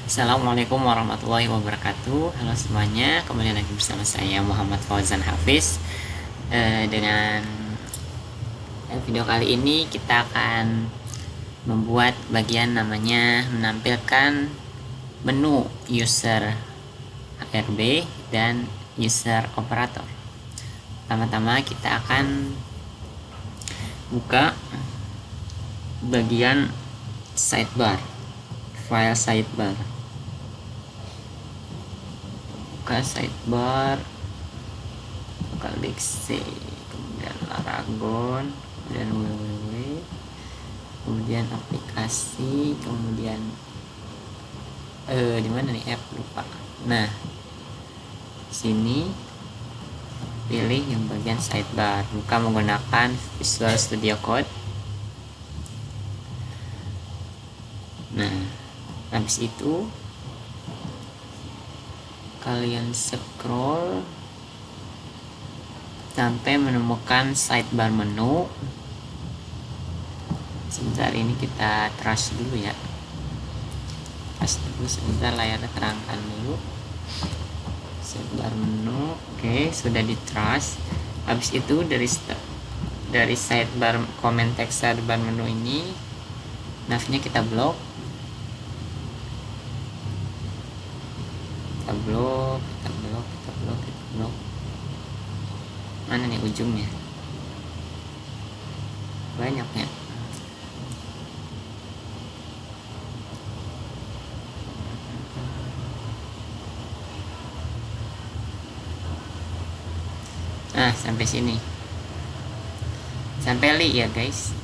Assalamualaikum warahmatullahi wabarakatuh. Halo semuanya, kembali lagi bersama saya Muhammad Fauzan Hafiz. Dengan video kali ini kita akan membuat bagian namanya menampilkan menu user HRB dan user operator. Pertama-tama kita akan buka bagian sidebar, file sidebar. Buka sidebar, klik C, kemudian Laragon, kemudian www, kemudian aplikasi, kemudian di mana nih app, lupa. Nah, sini pilih yang bagian sidebar, buka menggunakan Visual Studio Code. Nah, habis itu kalian scroll sampai menemukan sidebar menu. Sebentar, ini kita trash dulu ya, trash dulu sebentar, layarnya terangkan dulu. Sidebar menu, oke, sudah di trash. Habis itu dari sidebar comment text sidebar menu ini, navnya kita blok. Kita blok. Mana nih ujungnya? Banyaknya. Nah, sampai sini. Sampai li ya guys.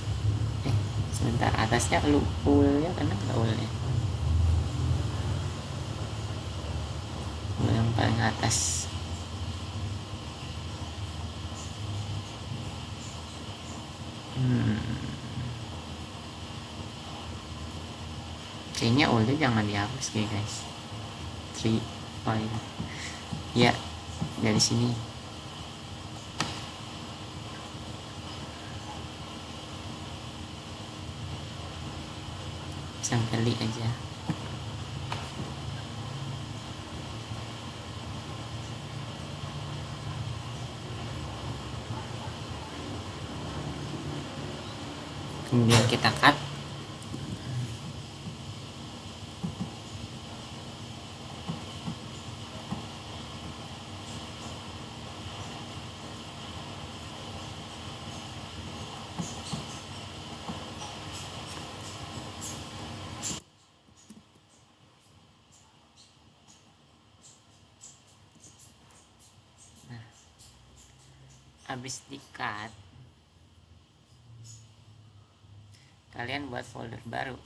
Sebentar, atasnya ulnya, karena nggak ulnya. Yang paling atas. Kayaknya ulnya jangan dihapus guys. 3 5 ya, dari sini. Sampai li aja. Kemudian kita cut. Habis di cut, kalian buat folder baru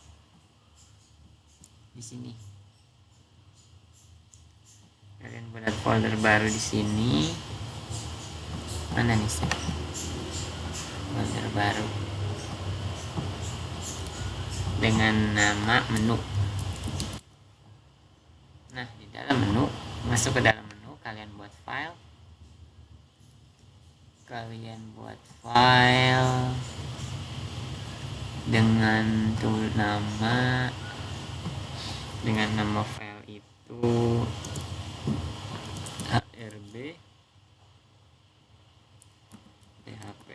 di sini. Kalian buat folder baru di sini. Mana nih sih? Folder baru dengan nama menu. Nah, di dalam menu, masuk ke dalam menu, kalian buat file. Dengan nama file itu HRB PHP.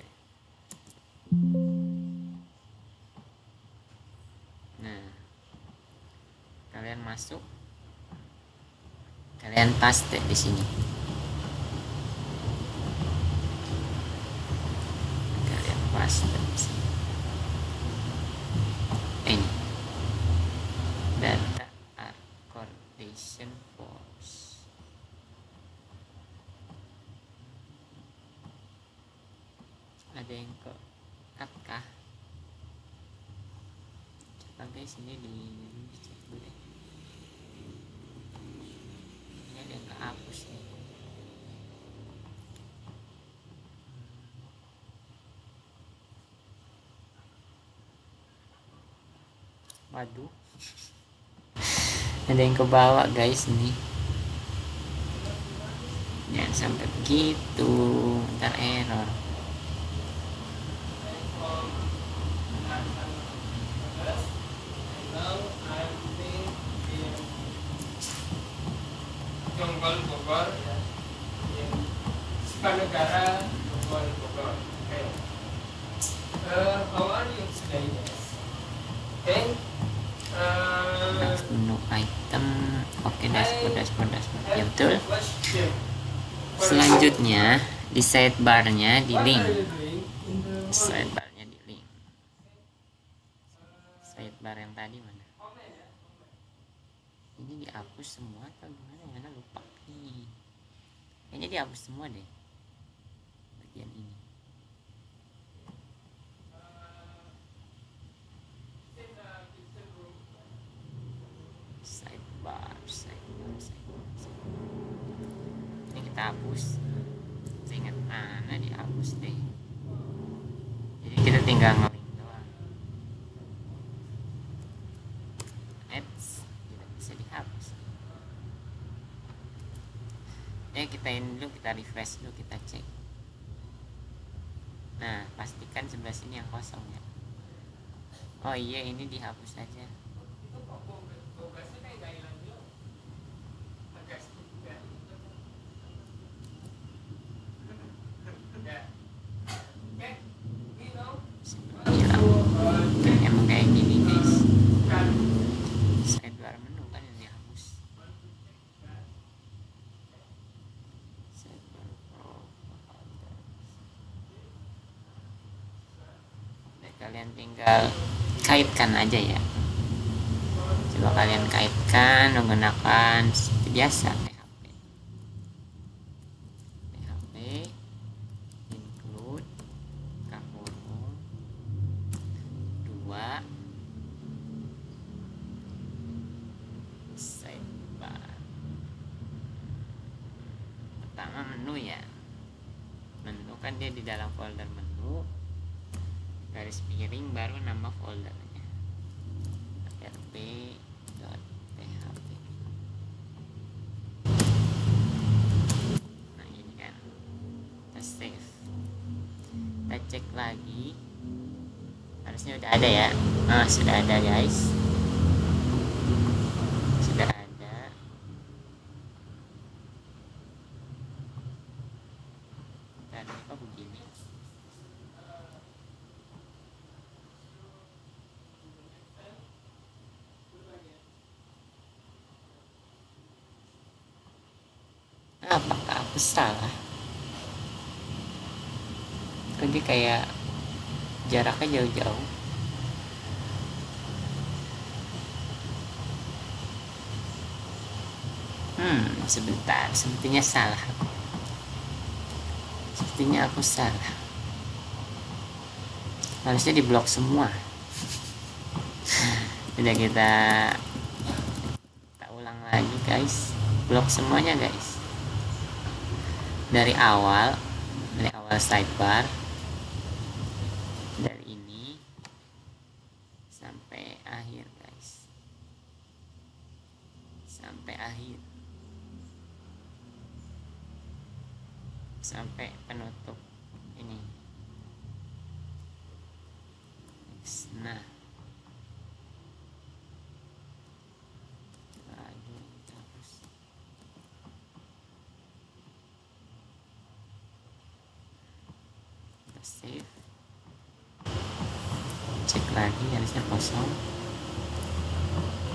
Nah, kalian masuk, kalian paste di sini. Ini data accordation force. Ada yang ke cut kah? Coba guys, ini dicek dulu deh. Ini ada yang kehapus nih. Waduh, ada yang ke bawah guys nih. Jangan sampai begitu, ntar error. Jonggol Bogor ya. Sukanegara Jonggol Bogor. Okay. How are you today? Okay. Menu item. Oke, dashboard ya, betul. Selanjutnya di sidebarnya di link. Sidebarnya di link. Sidebar yang tadi mana? Ini dihapus semua atau gimana ya? Nah, lupa nih. Kayaknya dihapus semua deh bagian ini. Sidebar. Ini kita hapus. Saya ingat mana dihapus deh. Jadi kita tinggal ngelink doang. Tidak bisa dihapus. Kita ini dulu, kita refresh dulu, kita cek. Nah, pastikan sebelah sini yang kosong ya. Oh iya, ini dihapus saja. Emang kayak gini guys. Sidebar menu kan yang dihapus. Kalian tinggal kaitkan aja ya. Coba kalian kaitkan menggunakan seperti biasa PHP include kakurung 2 sidebar. Pertama menu ya. Menu kan dia di dalam folder menu, garis miring baru nama foldernya rb.php. Nah ini kan kita save, kita cek lagi, harusnya udah ada ya. Sudah ada guys, sudah ada. Dan ini kok begini. Apakah aku salah? Jadi kayak jaraknya jauh-jauh. Sebentar, sepertinya salah. Sepertinya aku salah. Harusnya diblok semua. Udah kita ulang lagi guys. Blok semuanya guys. Dari awal sidebar, dari ini sampai akhir guys, sampai akhir, sampai penutup ini. Nah, save, cek lagi harusnya kosong,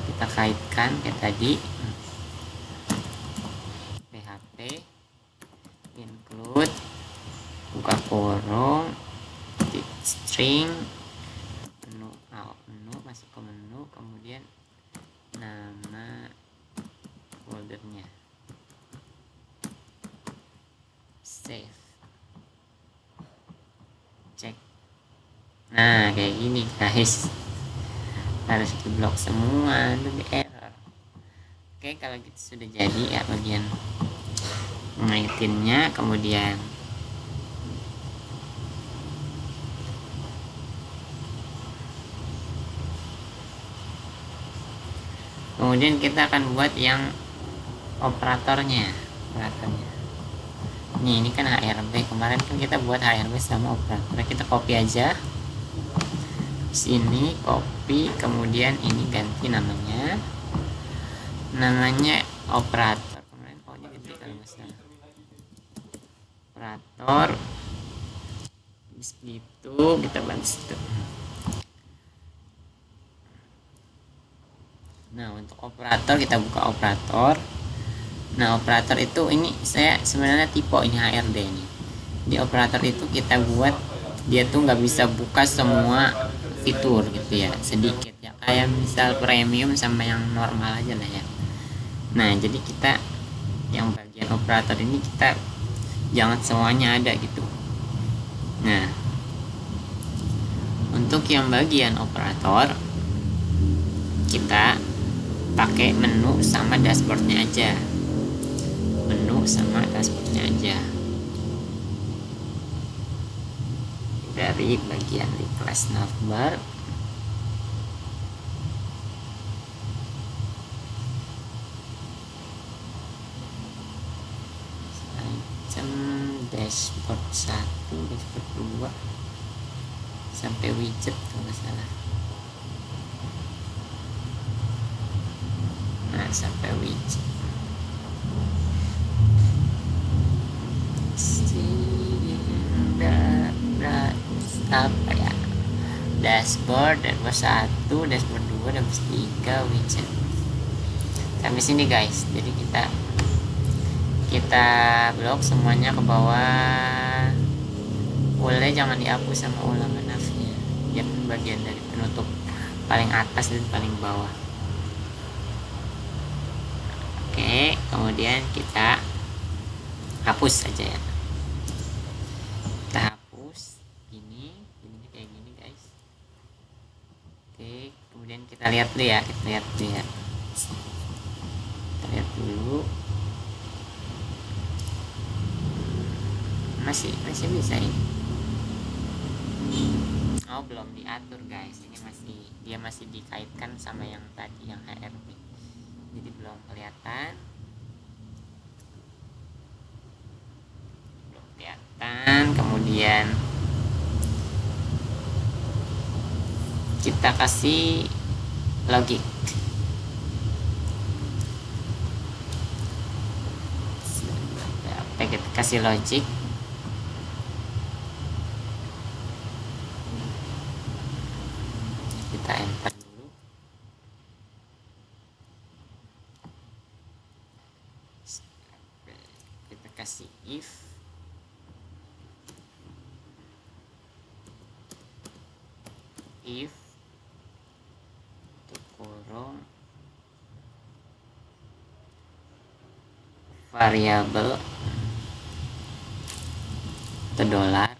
kita kaitkan kayak tadi, PHP include buka kurung string menu, masuk ke menu, kemudian nama foldernya, save, cek. Nah kayak gini guys, harus diblok semua, itu error. Oke, kalau gitu sudah jadi ya bagian ngaitinnya. Kemudian kita akan buat yang operatornya. Ini kan HRB, kemarin kan kita buat HRB sama operator. Kita copy aja sini, copy, kemudian ini ganti namanya operator. Kemarin operator. Habis itu kita bantu situ. Nah, untuk operator kita buka operator. Nah, operator itu ini saya sebenarnya tipe ini HRD nih. Di operator itu kita buat dia tuh nggak bisa buka semua fitur gitu ya, sedikit ya, kayak misal premium sama yang normal aja lah ya. Nah, jadi kita yang bagian operator ini kita jangan semuanya ada gitu. Nah, untuk yang bagian operator kita pakai menu sama dashboardnya aja. Menu sama dashboardnya aja. Dari bagian request navbar, item dashboard 1, dashboard 2 sampai widget kalau nggak salah. Nah, sampai widget apa ya, dashboard, dashboard 1, dashboard 2, dashboard 3, widget sampai sini guys. Jadi kita blok semuanya ke bawah. Boleh jangan dihapus sama ulangan navnya, dia pun bagian dari penutup paling atas dan paling bawah. Oke, kemudian kita hapus saja ya. Kita hapus ini kayak gini guys. Oke, kemudian kita lihat dulu ya, kita lihat dulu. Masih bisa ini. Oh, belum diatur guys, ini masih dikaitkan sama yang tadi yang HRD, jadi belum kelihatan. Kemudian kita kasih logik. Kita kasih logic. Kita enter dulu. Kita kasih if kurung variabel atau dolar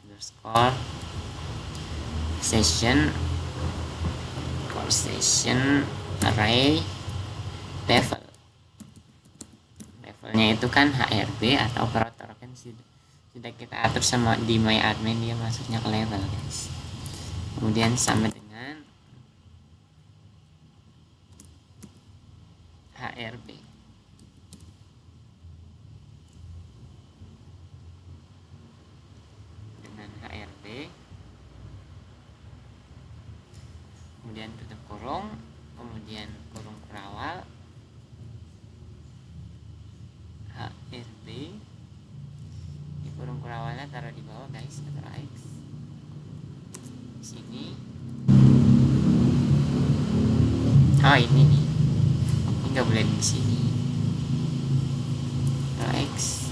underscore session array levelnya itu kan HRD atau operator kan sudah kita atur sama di my admin, dia masuknya ke level guys. Kemudian sama dengan HRB. Kemudian tutup kurung, kemudian kurung kerawal HRB. Di kurung kerawalnya taruh di bawah guys, Ctrl X. Sini. Oh, ini nih. Ini nggak boleh di sini. Ctrl X.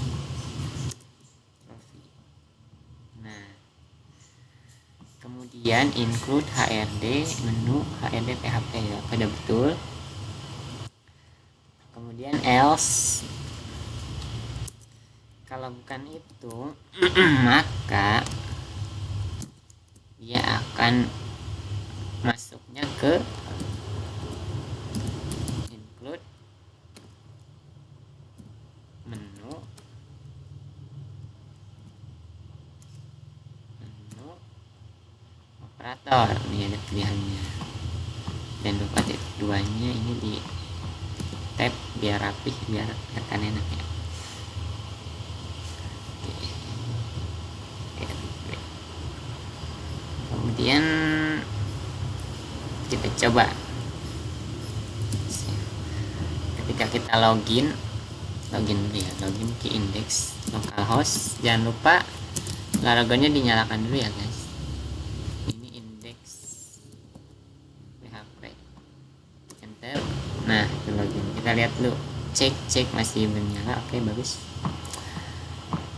Nah, kemudian include HRD, menu HRD PHP ya, pada betul. Kemudian else, kalau bukan itu maka dia akan masuknya ke include menu operator. Ini ada pilihannya, dan lupa titik duanya ini di tab biar rapih, biar kelihatan enak ya. Kemudian kita coba ketika kita login login dulu ya, login ke index localhost. Jangan lupa logonya dinyalakan dulu ya guys. Ini index PHP, enter. Nah itu login, kita lihat dulu, cek masih menyala. Oke, bagus.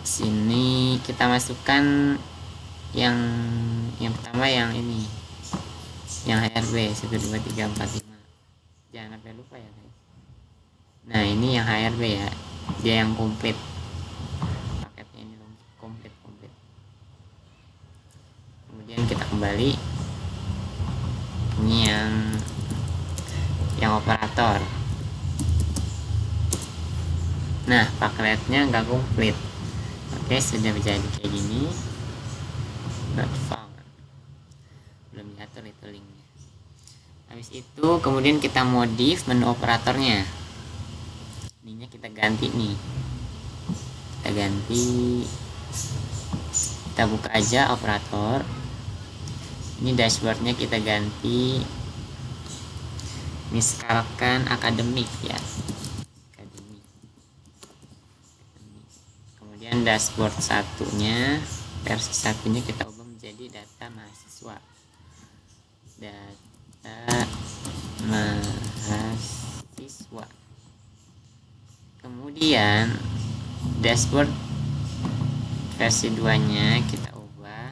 Sini kita masukkan yang pertama, yang ini, yang HRB 12345, jangan sampai lupa ya guys. Nah ini yang HRB ya, dia yang komplit, paketnya ini komplit. Kemudian kita kembali, ini yang operator. Nah paketnya nggak komplit. Oke, sudah menjadi kayak gini, not found, belum diatur itu linknya. Habis itu kemudian kita modif menu operatornya, ininya kita ganti nih, kita buka aja operator. Ini dashboardnya kita ganti, misalkan akademik ya, akademik. Kemudian dashboard versi satunya kita ubah menjadi data mahasiswa, kemudian dashboard versi 2 nya kita ubah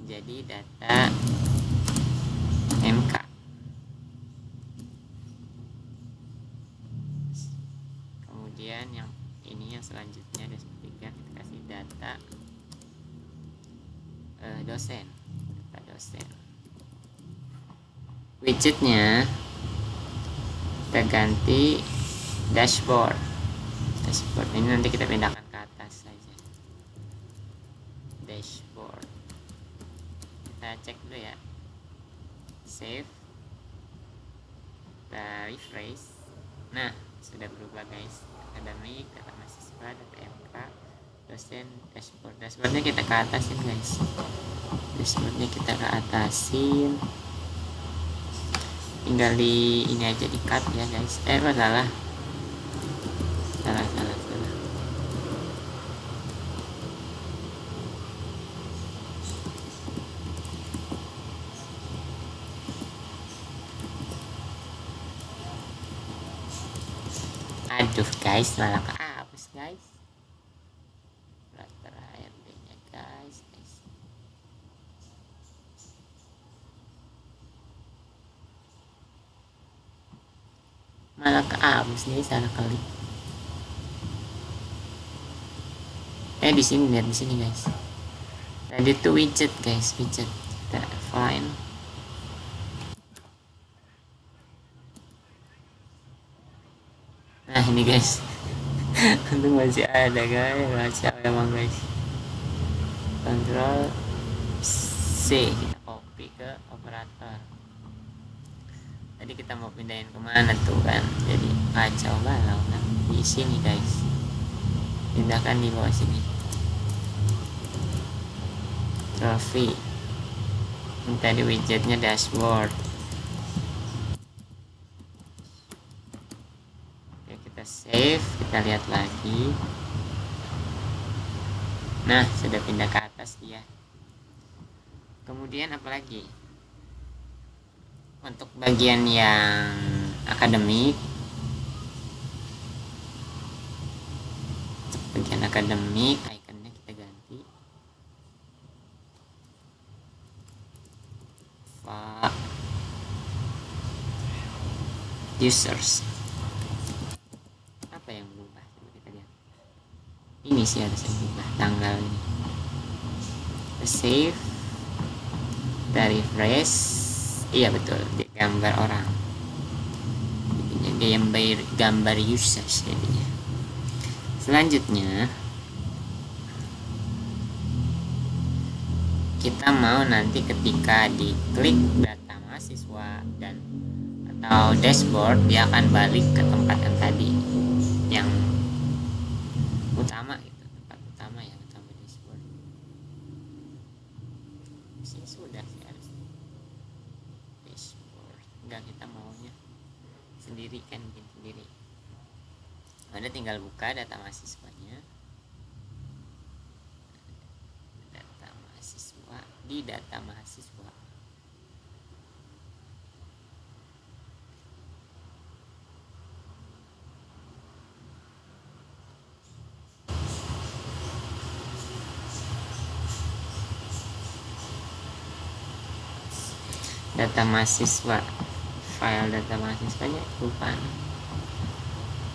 menjadi data MK. Kemudian yang selanjutnya dashboard 3 kita kasih data dosen. Widgetnya kita ganti dashboard ini nanti kita pindahkan ke atas saja. Dashboard kita cek dulu ya, save, kita refresh. Nah sudah berubah guys, akademik, data mahasiswa, data MK, dosen, dashboardnya kita ke atasin guys, tinggal di ini aja, di cut ya guys. Salah. Aduh guys, malah kehapus guys. Terakhir nya guys. Malah kehapus nih, salah klik. Di sini, lihat di sini guys. Tadi tuh widget guys, kita find. Nah ini guys, untung masih ada guys, masih emang guys. Ctrl C, kita copy ke operator. Tadi kita mau pindahin kemana tuh kan, jadi kacau balau kan. Di sini guys, pindahkan di bawah sini. Trophy, ini tadi widgetnya dashboard. Oke, kita save, kita lihat lagi. Nah sudah pindah ke atas dia. Kemudian apalagi untuk bagian yang akademik, ikonnya kita ganti users. Apa yang berubah? Coba kita lihat. Ini sih harus yang berubah, tanggal ini. Save, dari refresh. Iya betul, dia gambar orang, dia gambar users jadinya. Selanjutnya kita mau nanti ketika diklik data mahasiswa atau dashboard, dia akan balik ke tempat yang tadi, yang utama gitu, tempat utama yang utama dashboard. Sini sudah sih harus dashboard, enggak, kita maunya sendiri kan, bikin sendiri. Anda tinggal buka data mahasiswanya, data mahasiswa, di data mahasiswa. Data mahasiswa, file data mahasiswanya lupa.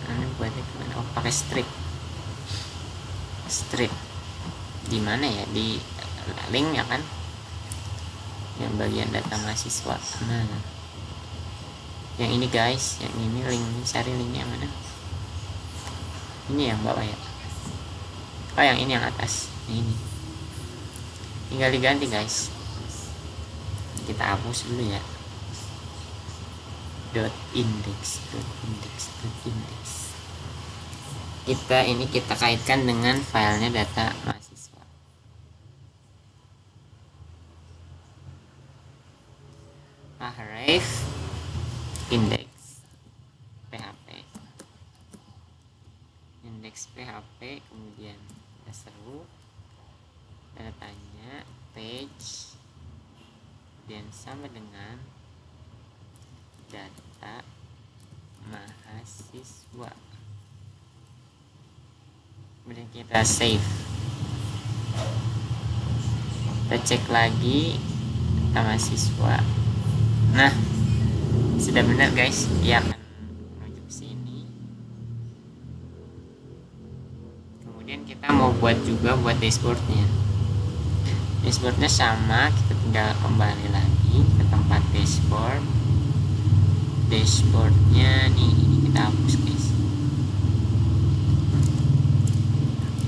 Ini buatnya gimana? Oh, pakai strip. Di mana ya? Di link ya kan? Yang bagian data mahasiswa. Nah, yang ini guys, yang ini link, cari linknya mana? Ini yang bawah ya? Oh, yang ini yang atas. Ini. Tinggal diganti guys. Kita hapus dulu ya. .index. Kita kaitkan dengan filenya data mahasiswa. Array index PHP, kemudian kita seru datanya page, dan sama dengan data mahasiswa. Kemudian kita save, kita cek lagi data mahasiswa. Nah, sudah benar guys, dia akan menuju ke sini. Kemudian kita mau buat juga buat dashboardnya. Dashboardnya sama, kita tinggal kembali lagi ke tempat dashboard. Dashboardnya nih, ini kita hapus guys.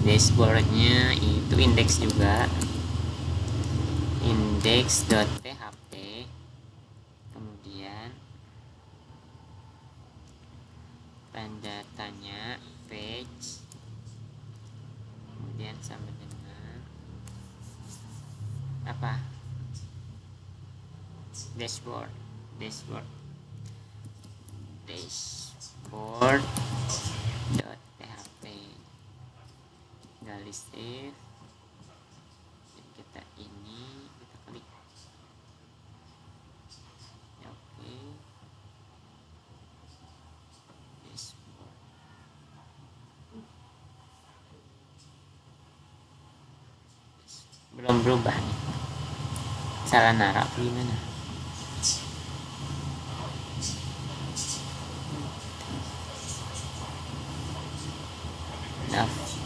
Dashboardnya itu index juga, index.php, kemudian datanya page, kemudian sama dengan apa, dashboard .php. Tinggal di save, kita ini kita klik ya, oke. Dashboard belum berubah nih, salah naruh gimana?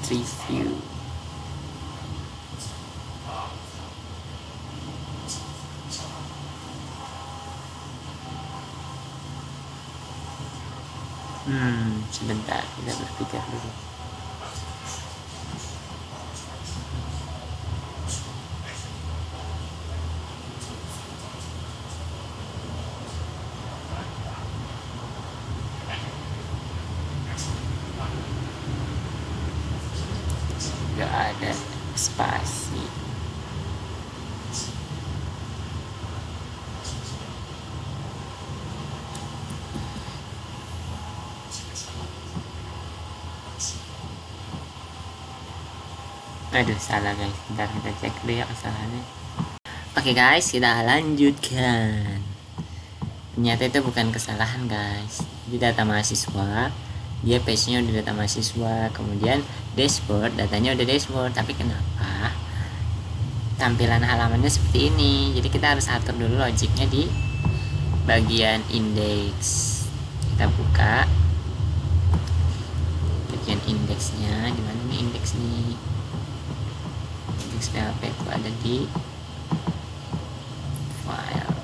Review. Sebentar, kita berpikir dulu. Gak ada spasi. Aduh, salah guys. Bentar, kita cek dulu ya kesalahannya. Oke guys, kita lanjutkan. Ternyata itu bukan kesalahan guys. Di data mahasiswa, dia page-nya udah data mahasiswa, kemudian dashboard, datanya udah dashboard, tapi kenapa tampilan halamannya seperti ini? Jadi kita harus atur dulu logiknya di bagian indeks. Kita buka bagian indeksnya, di mana nih indeks nih? Indeks PHP itu ada di file.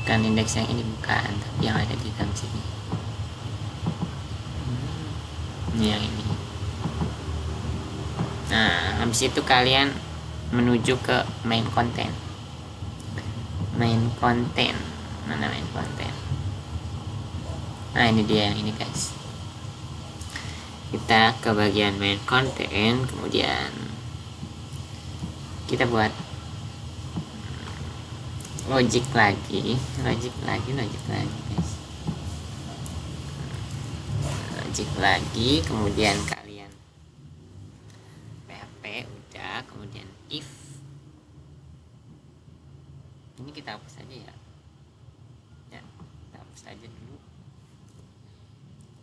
Bukan indeks yang ini, bukan, tapi yang ada di dalam sini. Ini yang ini. Nah, habis itu kalian menuju ke main content. Mana main content? Nah, ini dia yang ini guys. Kita ke bagian main content, kemudian kita buat Logic lagi guys. Logic lagi, kemudian kalian PHP udah, kemudian if. Ini kita hapus aja ya. Ya, kita hapus aja dulu.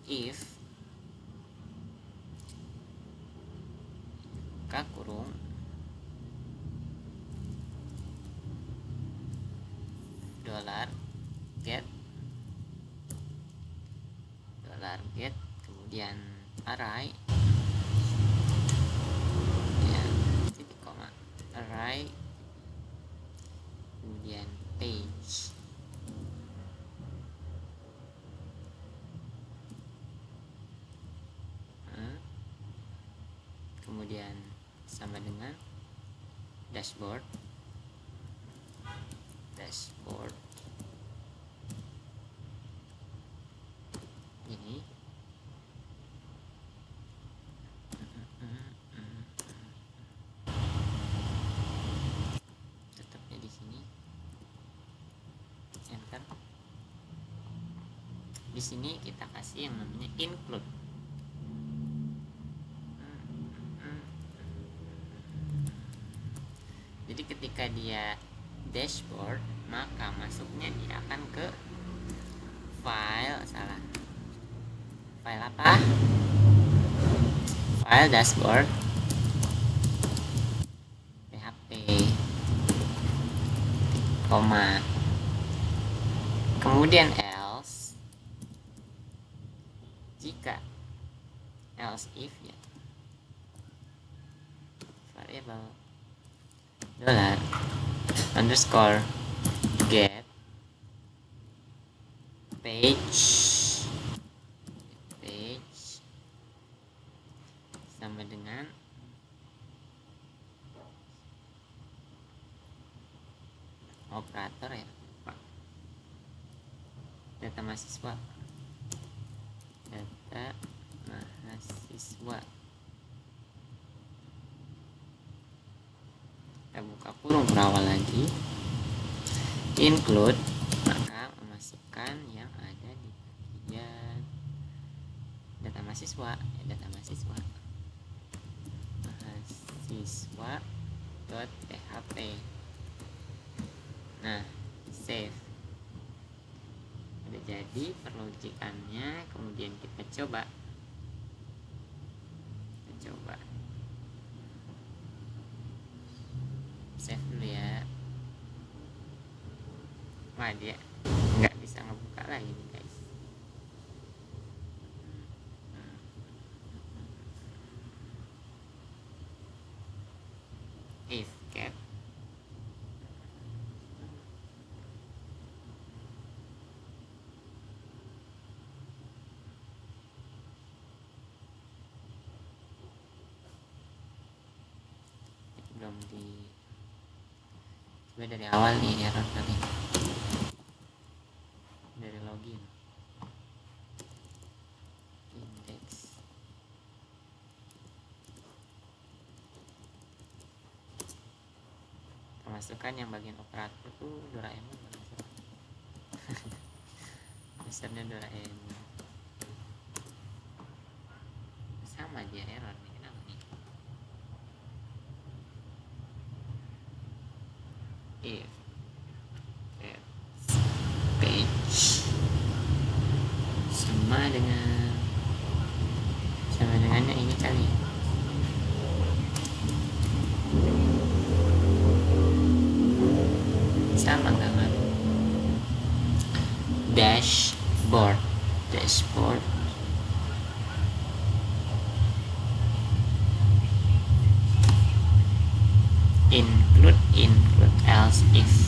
If buka kurung $get kemudian array ya, titik koma, array kemudian page. Kemudian sama dengan dashboard ini. Tetapnya di sini, enter. Di sini kita kasih yang namanya include. Jadi ketika dia dashboard, maka masuknya dia akan ke file apa? File dashboard PHP, koma, kemudian else if ya, variable $_ get page sama dengan operator ya Pak. Data mahasiswa kita buka kurung berawal lagi, include, maka memasukkan yang ada di bagian data mahasiswa .php. Nah, save. Udah jadi perlojikannya, kemudian kita coba save dulu ya. Wah, dia nggak bisa ngebuka lagi nih guys. If get belum di coba dari awal nih, error kali dari login index. Masukkan yang bagian operator tuh Doraemon besarnya Doraemon, sama dia error nih. Kenapa nih? If page sama dengannya ini kali ya. Sama nggak kan? Dashboard include else if.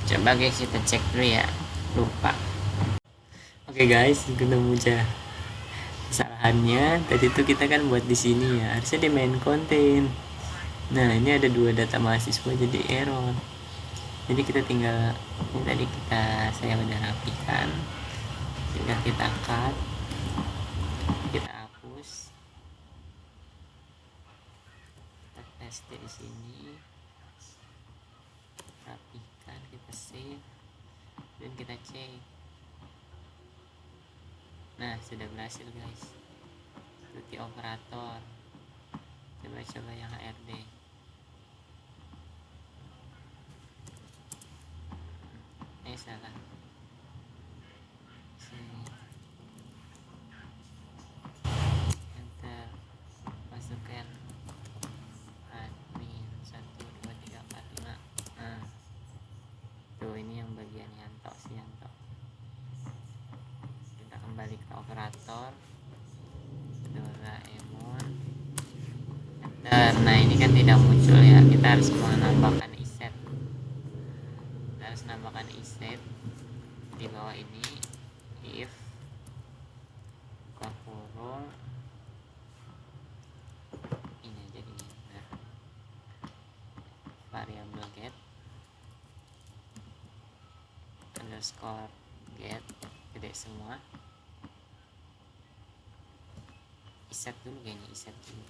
Coba guys, kita cek dulu ya, lupa. Oke guys, ketemu aja salah kesalahannya tadi itu kita kan buat di sini ya, harusnya di main konten. Nah ini ada 2 data mahasiswa jadi error, jadi kita tinggal ini tadi saya udah rapikan, tinggal kita cut, kita hapus, kita paste di sini, rapikan, kita save dan kita cek. Nah sudah berhasil guys, tuti operator. Coba yang HRD. Salah. Enter, masukkan admin 1 2 3 4 5. Nah tuh ini yang bagian Yanto, si Yanto. Kita kembali ke operator Doraemon. Enter. Nah ini kan tidak muncul ya, kita harus menambahkan iset. Kita harus menambahkan iset di bawah ini, if buka kurung ini jadi variabel get underscore get gede semua, iset dulu kayaknya, iset dulu,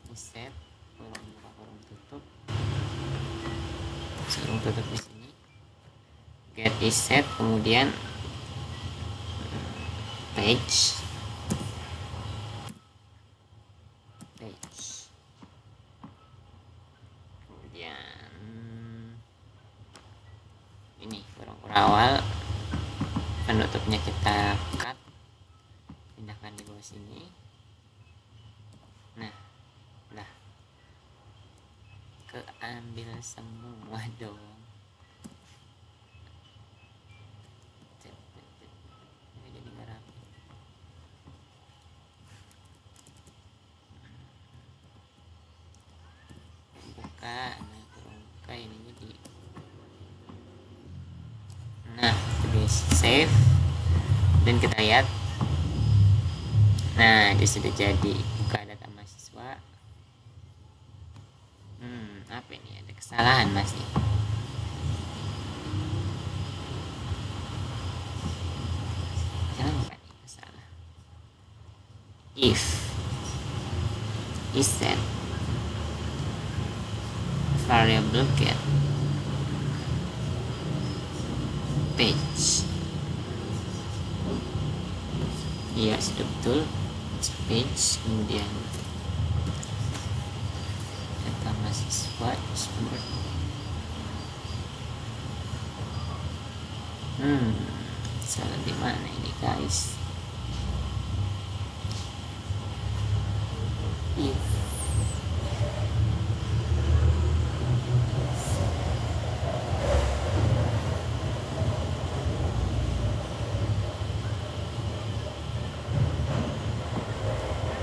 iset kurung buka kurung tutup, kurung tutup di sini, get iset, kemudian page kemudian ini kurung awal, penutupnya kita cut, pindahkan di bawah sini. Nah udah keambil semua dong. Jadi nggak rapi. Buka, nah kurang buka ini jadi. Nah itu guys, save dan kita lihat. Nah dia sudah jadi, buka data mahasiswa. Apa ini, ada kesalahan masih. Kenapa nih salah? If iset variable get page, iya sudah betul, page, kemudian data mahasiswa sumber. Salah di mana ini guys? If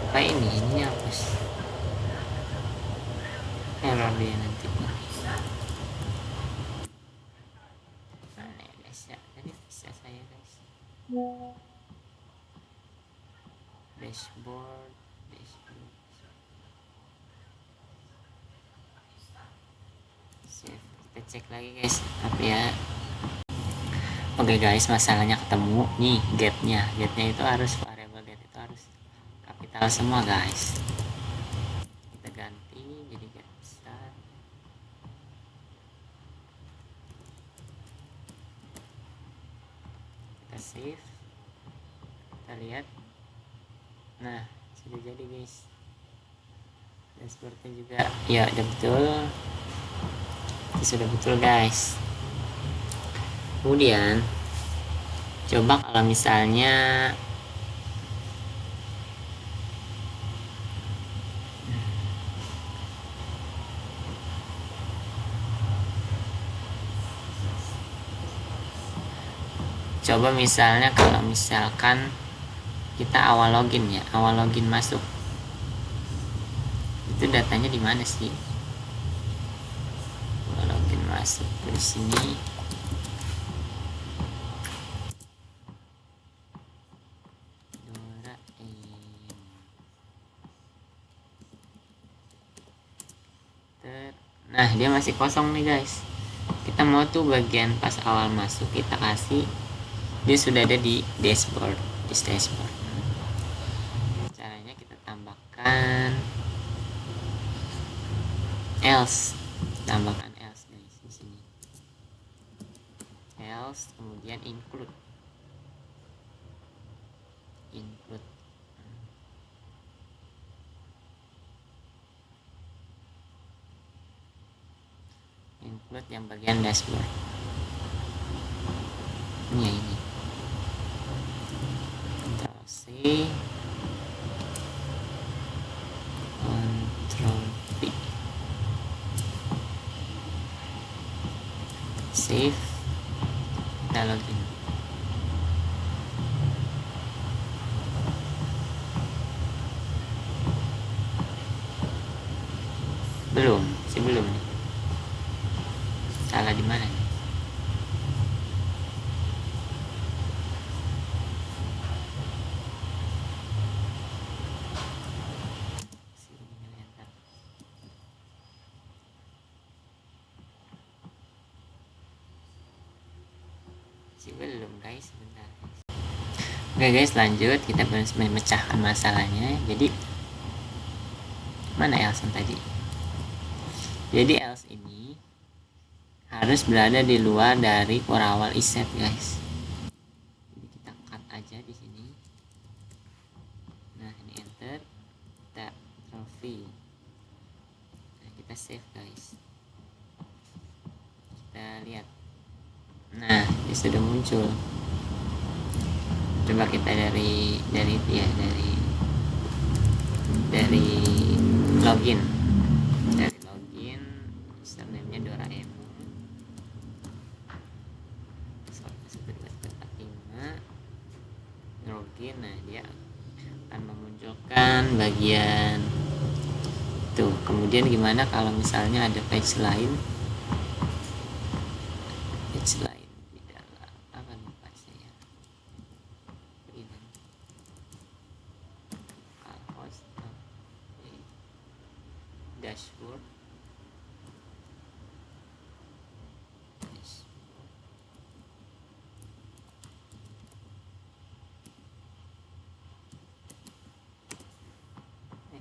apa ini hapus, error dia nanti. Mana ya guys ya, tadi bisa saya guys. Dashboard save, kita cek lagi guys apa ya. Oke guys, masalahnya ketemu nih, getnya itu harus variable get itu harus kapital semua guys. Kita ganti jadi get besar. Kita save, kita lihat. Nah sudah jadi guys, dashboardnya juga ya udah betul, itu sudah betul guys. Kemudian coba kalau misalnya kalau misalkan kita awal login ya, awal login masuk, itu datanya di mana sih? Awal login masuk di sini. enter. Nah, dia masih kosong nih guys. Kita mau tuh bagian pas awal masuk kita kasih, dia sudah ada di dashboard. Caranya kita tambahkan else, guys di sini. Else, kemudian include yang bagian dashboard. Ini Ctrl C, Ctrl V, save, kita login. Belum nih. Salah di mana nih? Belum guys, sebentar. Oke guys, lanjut, kita memecahkan masalahnya. Jadi mana else tadi? Jadi else ini harus berada di luar dari core awal iset guys. Jadi kita cut aja di sini. Nah, ini enter, kita Ctrl V. Nah, kita save guys. Kita lihat. Nah, dia sudah muncul. Coba kita dari login. Dari login, username-nya Doraemon. Login, nah dia akan memunculkan bagian tuh. Kemudian gimana kalau misalnya ada page lain di dalam apa lupa saya ini host dashboard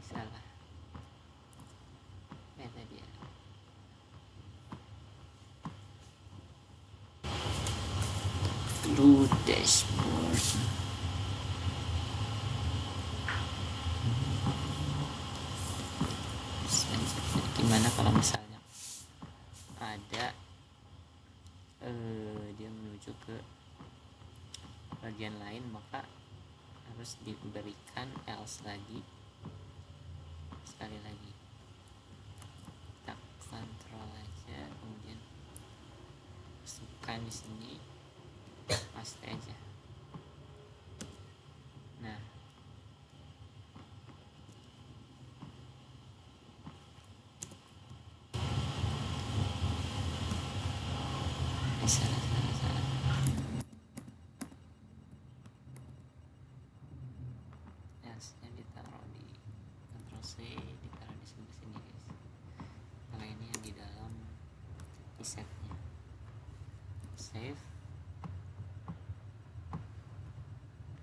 salah tadi ya. Blue dashboard. Gimana kalau misalnya ada dia menuju ke bagian lain, maka harus diberikan else lagi. Sekali lagi kita kontrol aja, kemudian masukkan di sini, paste aja. Nah, salah. Else-nya ditaruh di Ctrl C, ditaruh di sebelah sini guys. Kalau ini yang di dalam isetnya. Save.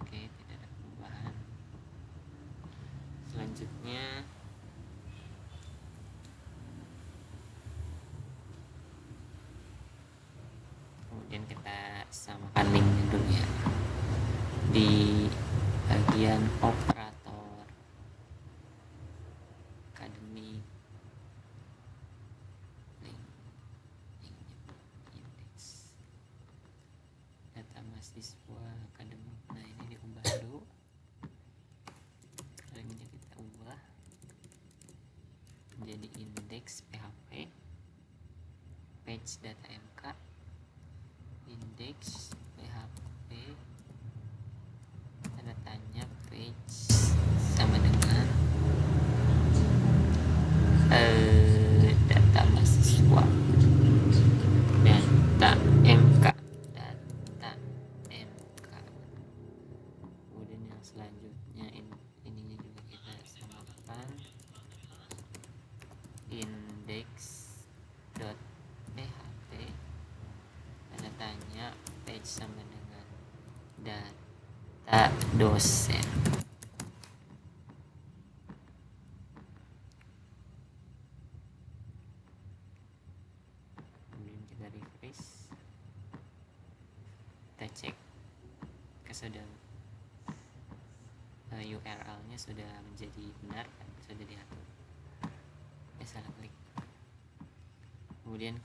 Oke, tidak ada perubahan. Selanjutnya kemudian kita samakan linknya dulu ya di bagian operator akademik. Indeks data mahasiswa akademik. Nah, ini diubah dulu, linknya kita ubah menjadi indeks PHP, page data MK, indeks PHP, tanda tanya page sama dengan data mahasiswa, data MK. Kemudian yang selanjutnya ininya juga kita samakan, indeks index.php tanda tanya page sama dengan data dosen. Kemudian kita refresh, kita cek sudah URL-nya sudah menjadi benar kan, sudah diatur. Salah klik. Kemudian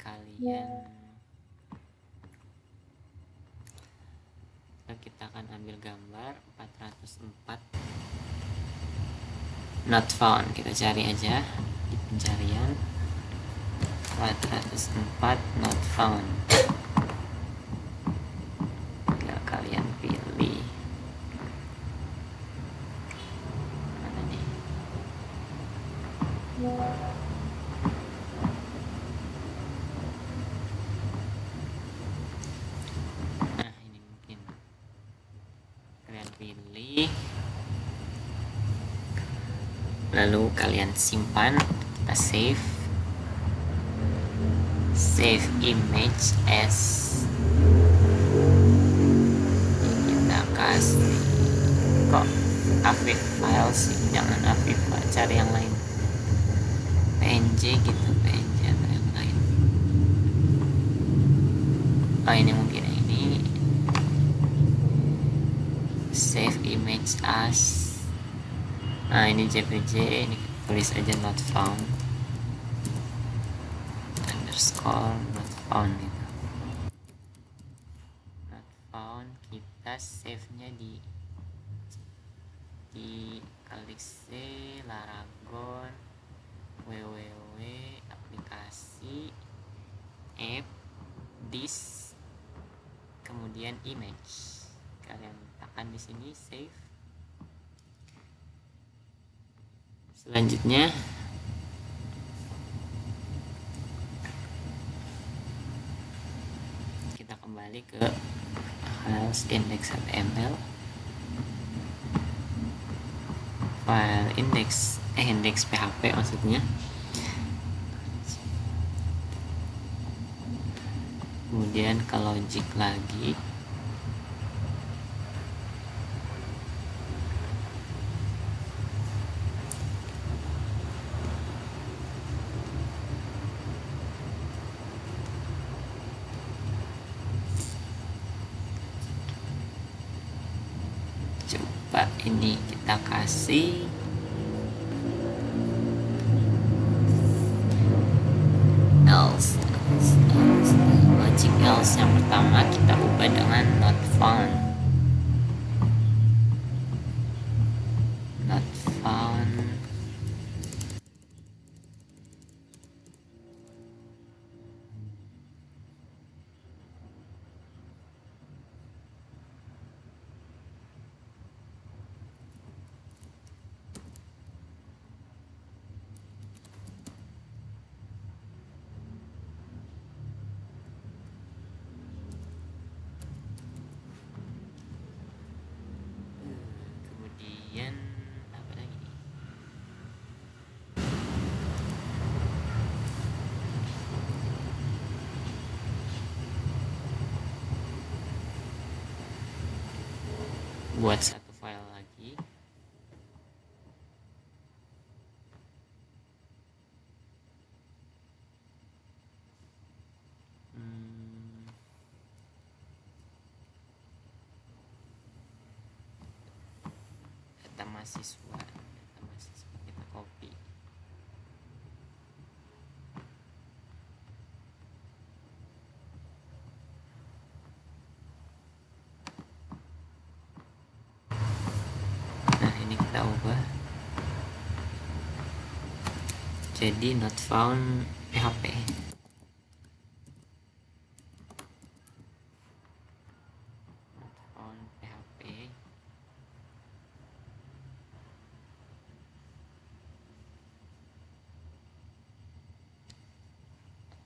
kita akan ambil gambar 404 not found. Kita cari aja di pencarian 404 not found. Tinggal kalian pilih mana nih. Nah, ini mungkin kalian pilih, lalu kalian simpan, kita save image as, kita kasih kok AVIF file sih, jangan AVIF, cari yang lain, PNG gitu, PNG atau yang lain. Oh, ini mungkin ini save image as, nah ini JPG, ini tulis aja not found underscore not found gitu. Not found, kita save nya di Elixir, Laragon, www aplikasi app disk, kemudian image. Kalian tekan di sini save. Selanjutnya kita kembali ke files index.html, file index php maksudnya. Kemudian ke logic lagi, coba ini kita kasih else, logic else yang pertama kita ubah dengan not found. Not found kemudian apa lagi, buat satu file lagi. Data mahasiswa kita copy. Nah, ini kita ubah jadi not found PHP. Not found PHP.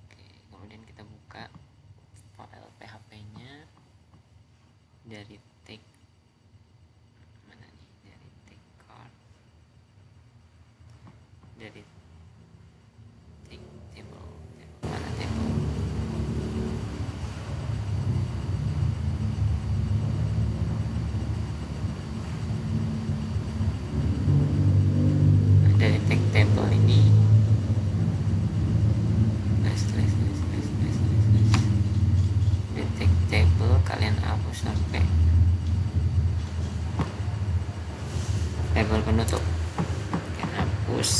Oke, kemudian kita buka file PHP-nya dari tag mana nih, dari tag card, dari tag penutup. Oke, hapus.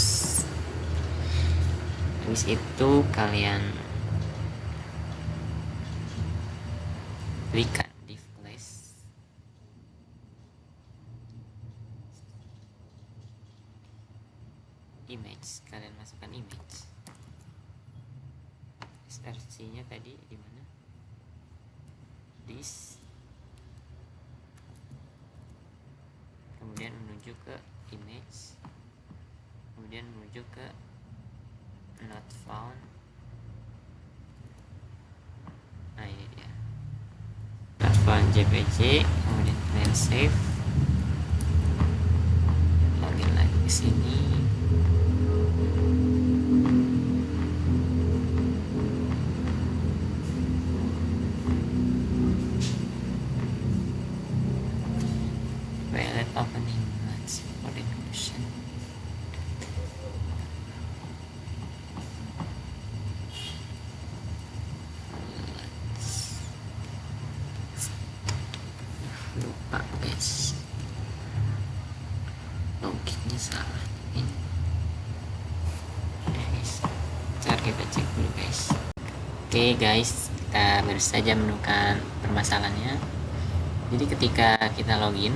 Habis itu kalian berikan di flash. Image, kalian masukkan image. Versinya tadi di mana? This. Kemudian menuju ke image. Kemudian menuju ke not found. Nah, ini dia. Not found JPG. Kemudian kalian save. Login lagi ke sini. Wallet opening match for inclusion. Lupa guys, loginnya salah ini. Guys, ntar kita cek dulu guys. Oke guys, kita baru saja menemukan permasalahannya. Jadi ketika kita login,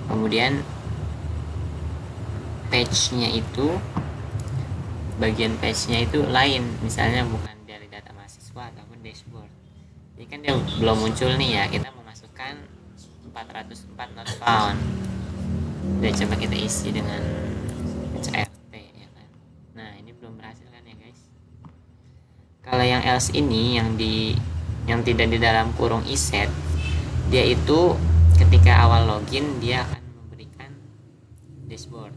kemudian page-nya itu, bagian page-nya itu lain, misalnya bukan dari data mahasiswa ataupun dashboard. Jadi kan dia belum muncul nih ya, kita memasukkan 404 not found. Udah coba kita isi dengan CRT ya kan. Nah, ini belum berhasil kan ya guys. Kalau yang else ini yang tidak di dalam kurung iset, dia itu ketika awal login dia akan memberikan dashboard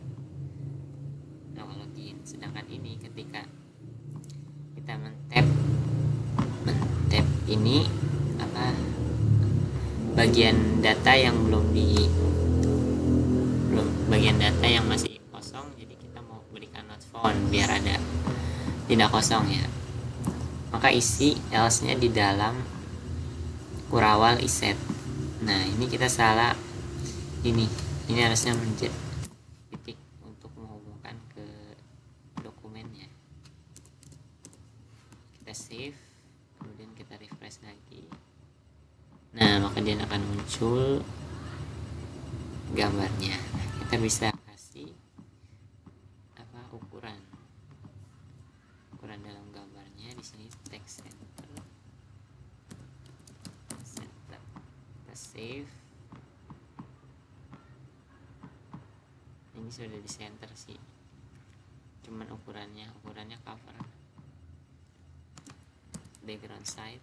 awal login, sedangkan ini ketika kita mentap ini bagian data yang bagian data yang masih kosong, jadi kita mau berikan not found biar ada tidak kosong ya, maka isi else nya di dalam kurawal iset. Nah, ini kita salah, ini harusnya menjadi titik untuk menghubungkan ke dokumennya. Kita save, kemudian kita refresh lagi. Nah, maka dia akan muncul gambarnya. Nah, kita bisa kasih ukuran dalam gambarnya di sini, text center. Kita save. Ini sudah di center sih, cuman ukurannya cover, background side,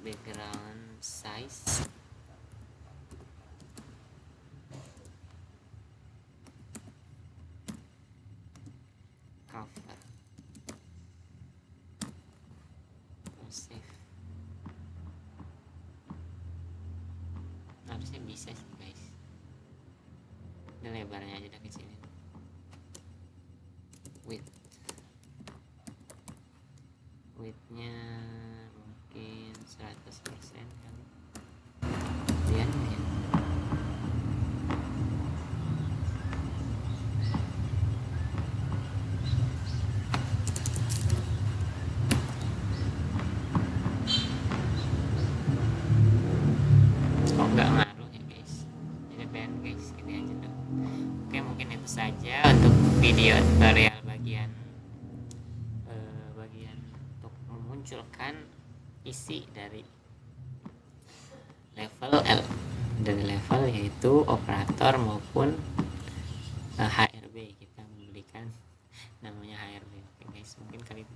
background size, cover, save. Harusnya bisa sih guys, ini lebarnya aja udah kecilin. Widthnya mungkin 100% kan, kemudian ya. Kok nggak ngaruh ya guys, ini band guys, gini aja dulu. Oke, mungkin itu saja untuk video tutorial bagian untuk memunculkan isi dari level yaitu operator maupun HRB. Kita memberikan namanya HRB. Oke guys, mungkin kali itu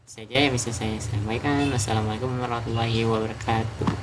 saja yang bisa saya sampaikan. Wassalamualaikum warahmatullahi wabarakatuh.